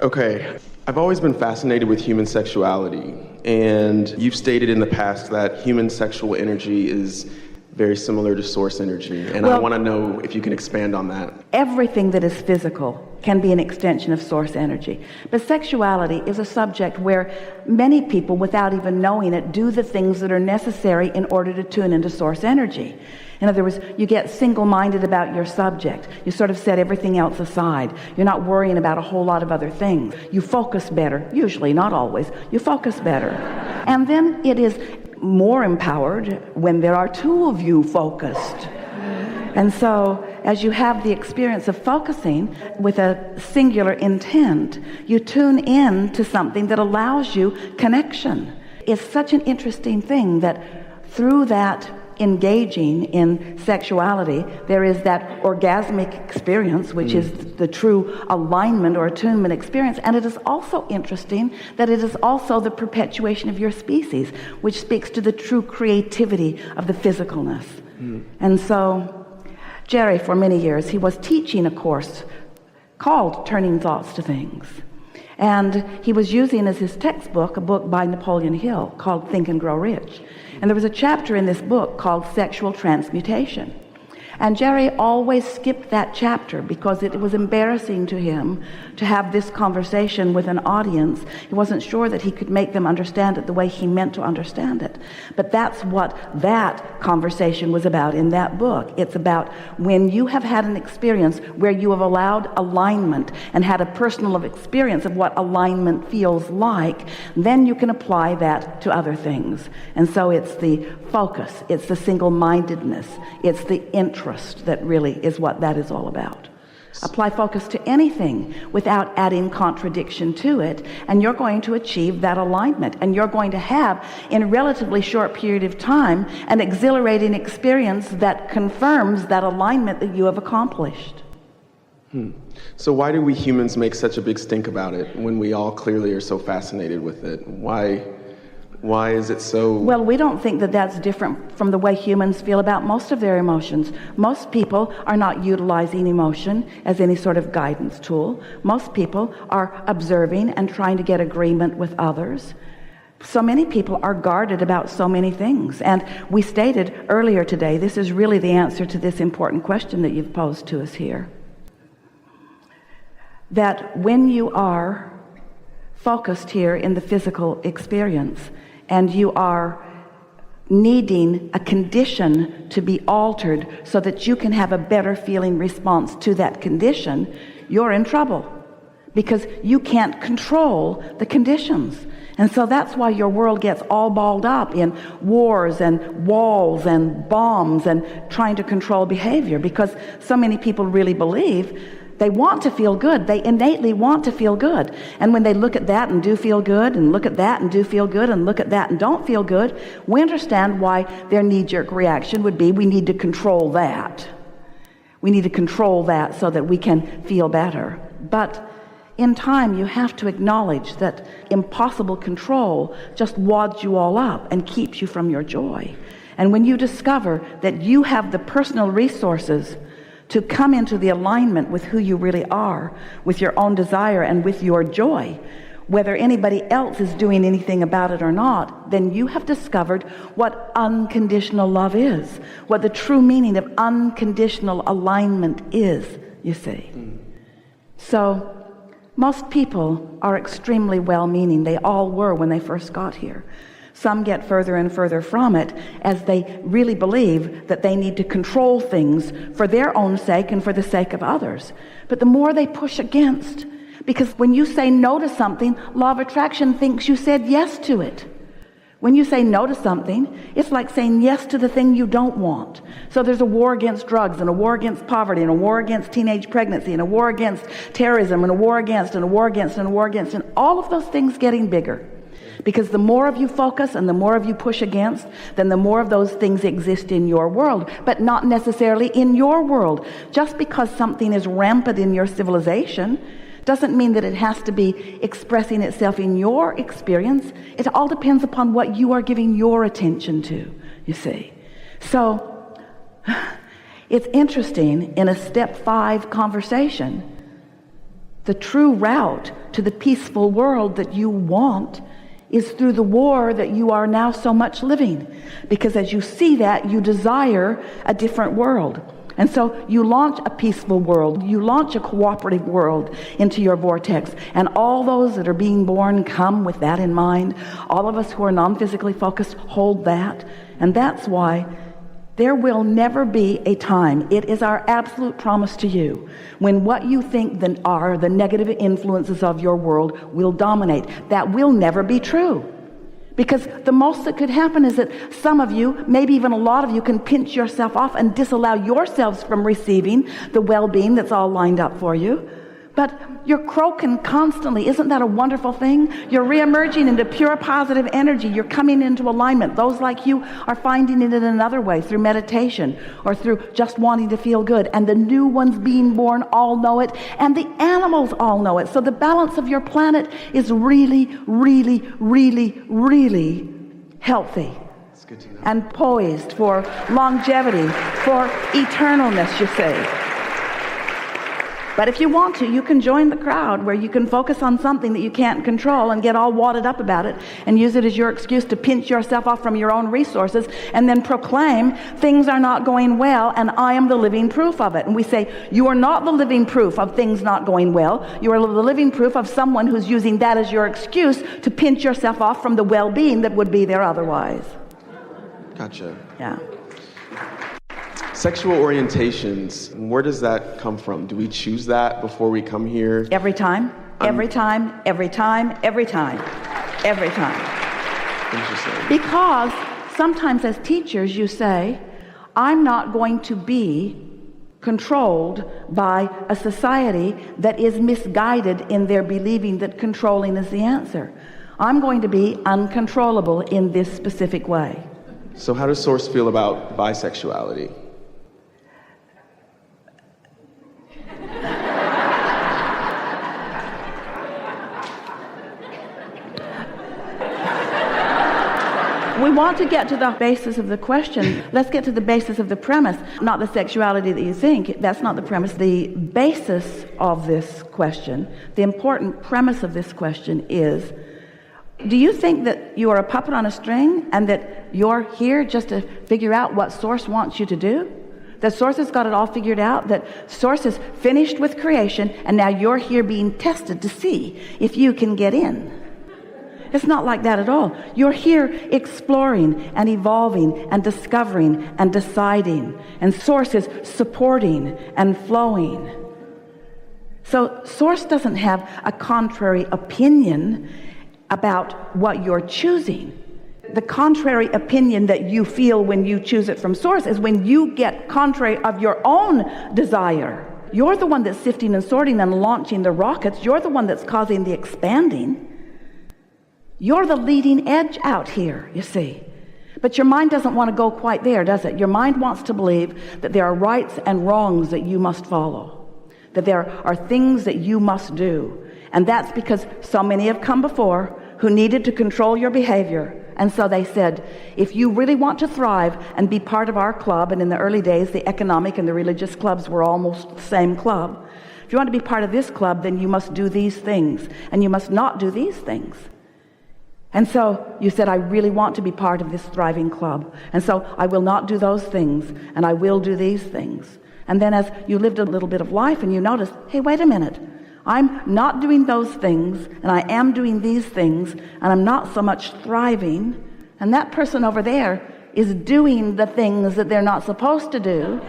Okay. I've always been fascinated with human sexuality, and you've stated in the past that human sexual energy is very similar to source energy, and I want to know if you can expand on that. Everything that is physical can be an extension of source energy. But sexuality is a subject where many people, without even knowing it, do the things that are necessary in order to tune into source energy. In other words, you get single-minded about your subject. You sort of set everything else aside. You're not worrying about a whole lot of other things. You focus better, usually, not always. You focus better. And then it is more empowered when there are two of you focused. And so, as you have the experience of focusing with a singular intent, you tune in to something that allows you connection. It's such an interesting thing that through that engaging in sexuality, there is that orgasmic experience, which is the true alignment or attunement experience. And it is also interesting that it is also the perpetuation of your species, which speaks to the true creativity of the physicalness. And so Jerry, for many years, he was teaching a course called Turning Thoughts to Things. And he was using as his textbook a book by Napoleon Hill called Think and Grow Rich. And there was a chapter in this book called Sexual Transmutation. And Jerry always skipped that chapter because it was embarrassing to him to have this conversation with an audience. He wasn't sure that he could make them understand it the way he meant to understand it. But that's what that conversation was about in that book. It's about when you have had an experience where you have allowed alignment and had a personal experience of what alignment feels like, then you can apply that to other things. And so it's the focus, it's the single-mindedness, it's the interest that really is what that is all about. Apply focus to anything without adding contradiction to it, and you're going to achieve that alignment, and you're going to have, in a relatively short period of time, an exhilarating experience that confirms that alignment that you have accomplished. So why do we humans make such a big stink about it when we all clearly are so fascinated with it? Why is it so? Well, we don't think that that's different from the way humans feel about most of their emotions. Most people are not utilizing emotion as any sort of guidance tool. Most people are observing and trying to get agreement with others. So many people are guarded about so many things. And we stated earlier today, this is really the answer to this important question that you've posed to us here. That when you are focused here in the physical experience, and you are needing a condition to be altered so that you can have a better feeling response to that condition, you're in trouble because you can't control the conditions. And so that's why your world gets all balled up in wars and walls and bombs and trying to control behavior, because so many people really believe they want to feel good. They innately want to feel good. And when they look at that and do feel good, and look at that and do feel good, and look at that and don't feel good, we understand why their knee-jerk reaction would be, we need to control that. We need to control that so that we can feel better. But in time, you have to acknowledge that impossible control just wads you all up and keeps you from your joy. And when you discover that you have the personal resources to come into the alignment with who you really are, with your own desire and with your joy, whether anybody else is doing anything about it or not, then you have discovered what unconditional love is, what the true meaning of unconditional alignment is, you see. So most people are extremely well-meaning. They all were when they first got here. Some get further and further from it as they really believe that they need to control things for their own sake and for the sake of others. But the more they push against, because when you say no to something, law of attraction thinks you said yes to it. When you say no to something, it's like saying yes to the thing you don't want. So there's a war against drugs, and a war against poverty, and a war against teenage pregnancy, and a war against terrorism, and a war against, and a war against, and a war against, and all of those things getting bigger. Because the more of you focus and the more of you push against, then the more of those things exist in your world, but not necessarily in your world. Just because something is rampant in your civilization doesn't mean that it has to be expressing itself in your experience. It all depends upon what you are giving your attention to, you see. So it's interesting in a step 5 conversation The true route to the peaceful world that you want is through the war that you are now so much living. Because as you see that, you desire a different world. And so you launch a peaceful world, you launch a cooperative world into your vortex. And all those that are being born come with that in mind. All of us who are non-physically focused hold that. And that's why there will never be a time, it is our absolute promise to you, when what you think are the negative influences of your world will dominate. That will never be true. Because the most that could happen is that some of you, maybe even a lot of you, can pinch yourself off and disallow yourselves from receiving the well-being that's all lined up for you. But you're croaking constantly. Isn't that a wonderful thing? You're re-emerging into pure positive energy. You're coming into alignment. Those like you are finding it in another way, through meditation or through just wanting to feel good. And the new ones being born all know it, and the animals all know it. So the balance of your planet is really, really, really, really healthy. That's good to know. And poised for longevity, for eternalness, you say. But if you want to, you can join the crowd where you can focus on something that you can't control and get all wadded up about it and use it as your excuse to pinch yourself off from your own resources and then proclaim things are not going well and I am the living proof of it. And we say, you are not the living proof of things not going well. You are the living proof of someone who's using that as your excuse to pinch yourself off from the well-being that would be there otherwise. Gotcha. Yeah. Sexual orientations, where does that come from? Do we choose that before we come here? Every time, every time, every time, every time, every time. Interesting. Because sometimes as teachers you say, I'm not going to be controlled by a society that is misguided in their believing that controlling is the answer. I'm going to be uncontrollable in this specific way. So how does Source feel about bisexuality? We want to get to the basis of the question. Let's get to the basis of the premise, not the sexuality that you think. That's not the premise. The basis of this question, the important premise of this question is, do you think that you are a puppet on a string and that you're here just to figure out what Source wants you to do? That Source has got it all figured out, that Source is finished with creation, and now you're here being tested to see if you can get in. It's not like that at all. You're here exploring and evolving and discovering and deciding, and Source is supporting and flowing. So Source doesn't have a contrary opinion about what you're choosing. The contrary opinion that you feel when you choose it from Source is when you get contrary of your own desire. You're the one that's sifting and sorting and launching the rockets. You're the one that's causing the expanding. You're the leading edge out here, you see. But your mind doesn't want to go quite there, does it? Your mind wants to believe that there are rights and wrongs that you must follow, that there are things that you must do. And that's because so many have come before who needed to control your behavior. And so they said, if you really want to thrive and be part of our club, and in the early days, the economic and the religious clubs were almost the same club. If you want to be part of this club, then you must do these things, and you must not do these things. And so you said, I really want to be part of this thriving club. And so I will not do those things, and I will do these things. And then as you lived a little bit of life and you noticed, hey, wait a minute. I'm not doing those things, and I am doing these things, and I'm not so much thriving. And that person over there is doing the things that they're not supposed to do,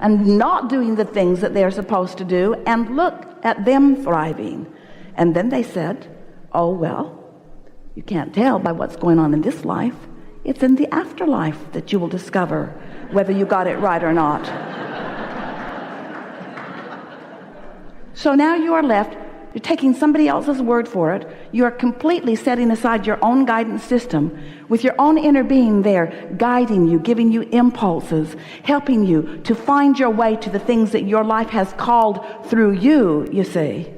and not doing the things that they're supposed to do, and look at them thriving. And then they said, oh, well, you can't tell by what's going on in this life. It's in the afterlife that you will discover whether you got it right or not. So now you are left, you're taking somebody else's word for it. You are completely setting aside your own guidance system with your own inner being there, guiding you, giving you impulses, helping you to find your way to the things that your life has called through you, you see.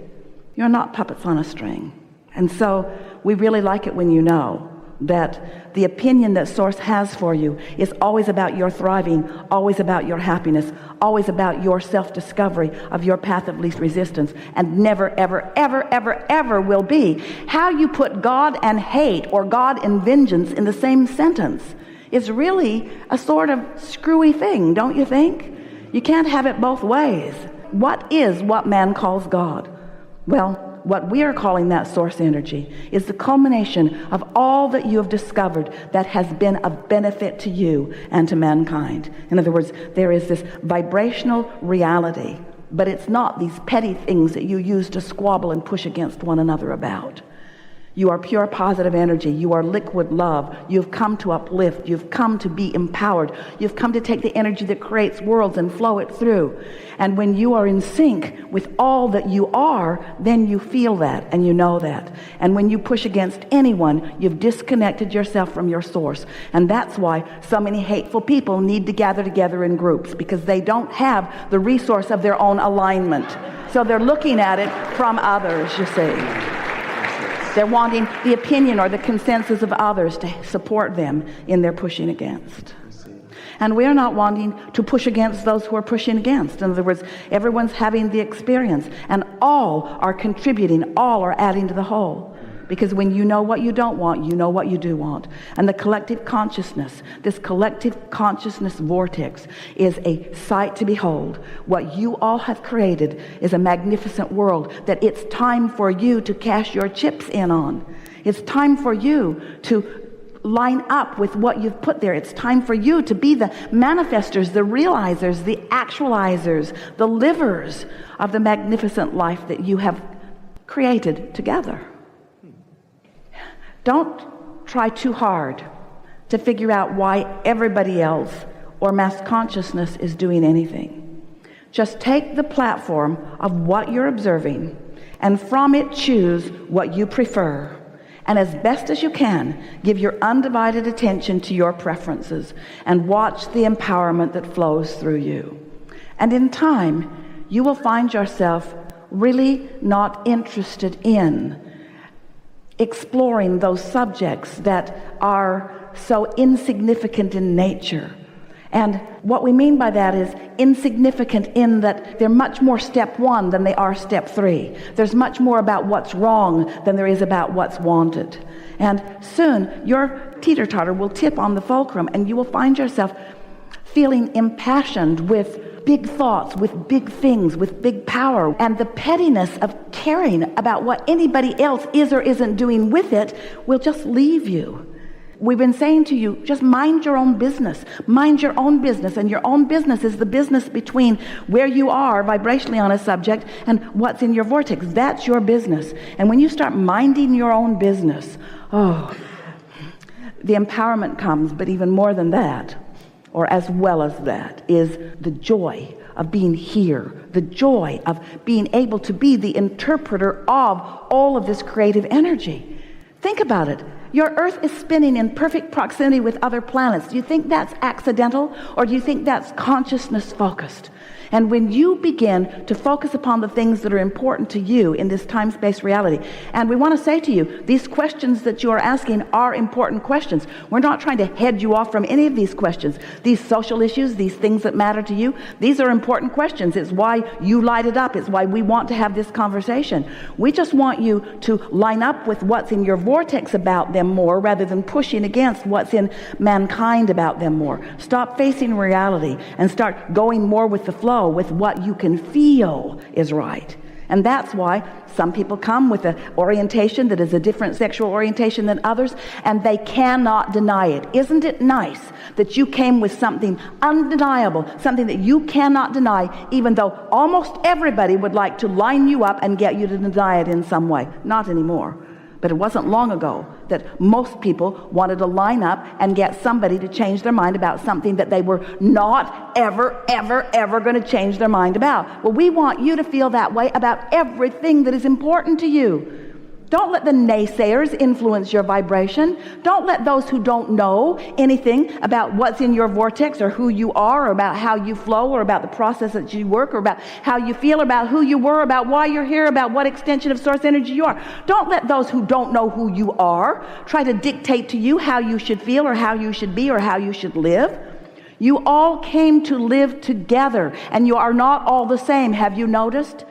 You're not puppets on a string. And so we really like it when you know that the opinion that Source has for you is always about your thriving, always about your happiness, always about your self-discovery of your path of least resistance, and never, ever, ever, ever, ever will be. How you put God and hate or God and vengeance in the same sentence is really a sort of screwy thing, don't you think? You can't have it both ways. What is what man calls God? Well, what we are calling that source energy is the culmination of all that you have discovered that has been of benefit to you and to mankind. In other words, there is this vibrational reality, but it's not these petty things that you use to squabble and push against one another about. You are pure positive energy. You are liquid love. You've come to uplift. You've come to be empowered. You've come to take the energy that creates worlds and flow it through. And when you are in sync with all that you are, then you feel that and you know that. And when you push against anyone, you've disconnected yourself from your source. And that's why so many hateful people need to gather together in groups, because they don't have the resource of their own alignment. So they're looking at it from others, you see. They're wanting the opinion or the consensus of others to support them in their pushing against. And we're not wanting to push against those who are pushing against. In other words, everyone's having the experience, and all are contributing, all are adding to the whole. Because when you know what you don't want, you know what you do want. And the collective consciousness, this collective consciousness vortex, is a sight to behold. What you all have created is a magnificent world that it's time for you to cash your chips in on. It's time for you to line up with what you've put there. It's time for you to be the manifestors, the realizers, the actualizers, the livers of the magnificent life that you have created together. Don't try too hard to figure out why everybody else or mass consciousness is doing anything. Just take the platform of what you're observing and from it choose what you prefer. And as best as you can, give your undivided attention to your preferences and watch the empowerment that flows through you. And in time, you will find yourself really not interested in exploring those subjects that are so insignificant in nature. And what we mean by that is insignificant in that they're much more step one than they are step three. There's much more about what's wrong than there is about what's wanted. And soon your teeter-totter will tip on the fulcrum, and you will find yourself feeling impassioned with big thoughts, with big things, with big power. And the pettiness of caring about what anybody else is or isn't doing with it will just leave you. We've been saying to you, just mind your own business. Mind your own business. And your own business is the business between where you are vibrationally on a subject and what's in your vortex. That's your business. And when you start minding your own business, the empowerment comes. But even more than that, or as well as that, is the joy of being here, the joy of being able to be the interpreter of all of this creative energy. Think about it. Your Earth is spinning in perfect proximity with other planets. Do you think that's accidental, or do you think that's consciousness focused? And when you begin to focus upon the things that are important to you in this time-space reality, and we want to say to you, these questions that you are asking are important questions. We're not trying to head you off from any of these questions. These social issues, these things that matter to you, these are important questions. It's why you light it up. It's why we want to have this conversation. We just want you to line up with what's in your vortex about them more, rather than pushing against what's in mankind about them more. Stop facing reality and start going more with the flow, with what you can feel is right. And that's why some people come with an orientation that is a different sexual orientation than others, and they cannot deny it. Isn't it nice that you came with something undeniable, something that you cannot deny, even though almost everybody would like to line you up and get you to deny it in some way? Not anymore. But it wasn't long ago that most people wanted to line up and get somebody to change their mind about something that they were not ever, ever, ever going to change their mind about. Well, we want you to feel that way about everything that is important to you. Don't let the naysayers influence your vibration. Don't let those who don't know anything about what's in your vortex or who you are or about how you flow or about the process that you work or about how you feel, about who you were, about why you're here, about what extension of source energy you are. Don't let those who don't know who you are try to dictate to you how you should feel or how you should be or how you should live. You all came to live together, and you are not all the same. Have you noticed?